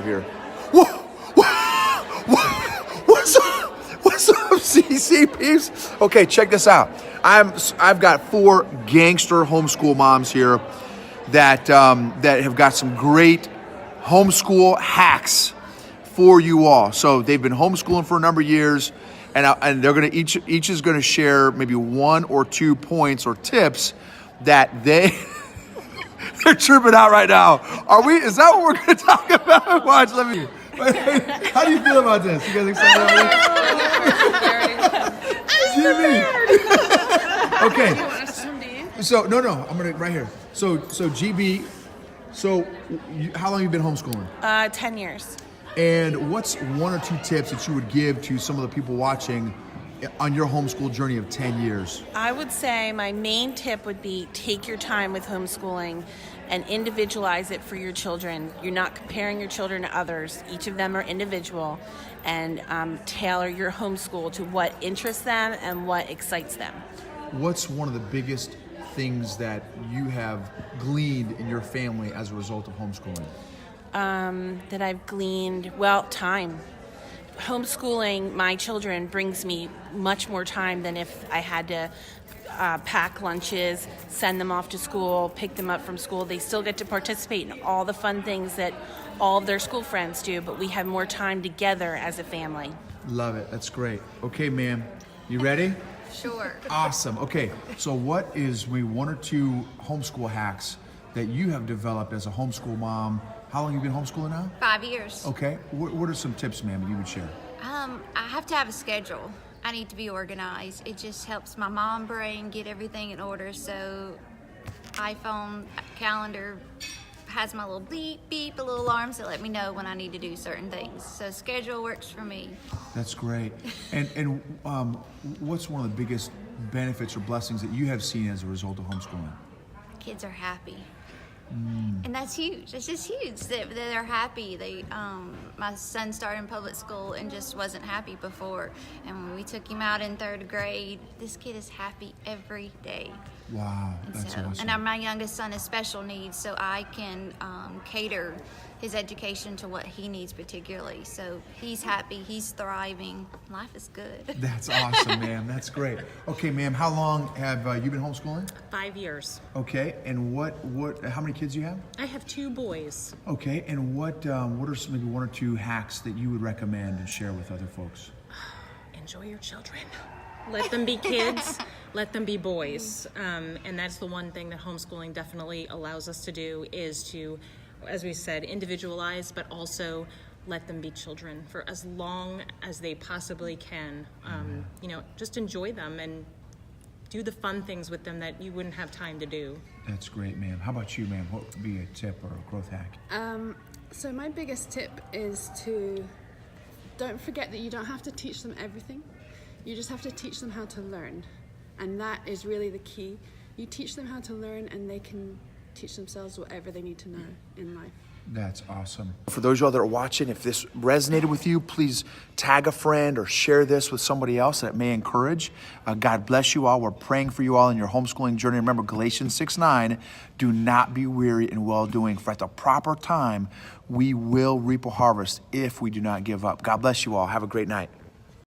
Here. Whoa, what's up? What's up, CC peeps? Okay, check this out. I've got 4 gangster homeschool moms here that have got some great homeschool hacks for you all. So they've been homeschooling for a number of years, and they're gonna each is gonna share maybe 1 or 2 points or tips that they're tripping out right now. Is that what we're gonna talk about? Watch, let me. How do you feel about this? You guys excited about this? GB. Okay. So no, I'm gonna right here. So GB. So how long have you been homeschooling? 10 years. And what's 1 or 2 tips that you would give to some of the people watching on your homeschool journey of 10 years? I would say my main tip would be take your time with homeschooling and individualize it for your children. You're not comparing your children to others. Each of them are individual, and tailor your homeschool to what interests them and what excites them. What's one of the biggest things that you have gleaned in your family as a result of homeschooling? That I've gleaned, well, time. Homeschooling my children brings me much more time than if I had to pack lunches, send them off to school, pick them up from school. They still get to participate in all the fun things that all of their school friends do, but we have more time together as a family. Love it. That's great. Okay, ma'am. You ready? Sure. Awesome. Okay, so what is maybe 1 or 2 homeschool hacks that you have developed as a homeschool mom? How long have you been homeschooling now? 5 years. Okay. What are some tips, ma'am, that you would share? I have to have a schedule. I need to be organized. It just helps my mom brain get everything in order. So iPhone calendar has my little beep, a little alarms that let me know when I need to do certain things. So schedule works for me. That's great. And what's one of the biggest benefits or blessings that you have seen as a result of homeschooling? Kids are happy. And that's huge. It's just huge that they're happy. My son started in public school and just wasn't happy before. And when we took him out in 3rd grade, this kid is happy every day. Wow, that's awesome. And my youngest son is special needs, so I can cater his education to what he needs particularly. So he's happy, he's thriving. Life is good. That's awesome, ma'am. That's great. Okay, ma'am, how long have you been homeschooling? 5 years. Okay, and how many kids do you have? I have 2 boys. Okay, and what are some, maybe 1 or 2 hacks that you would recommend and share with other folks? Enjoy your children. Let them be kids. Let them be boys. And that's the one thing that homeschooling definitely allows us to do, is to, as we said, individualize, but also let them be children for as long as they possibly can. Just enjoy them and do the fun things with them that you wouldn't have time to do. That's great, ma'am. How about you, ma'am? What would be a tip or a growth hack? So my biggest tip is to don't forget that you don't have to teach them everything. You just have to teach them how to learn. And that is really the key. You teach them how to learn, and they can teach themselves whatever they need to know in life. That's awesome. For those of y'all that are watching, if this resonated with you, please tag a friend or share this with somebody else that it may encourage. God bless you all. We're praying for you all in your homeschooling journey. Remember, Galatians 6:9, do not be weary in well-doing, for at the proper time, we will reap a harvest if we do not give up. God bless you all. Have a great night.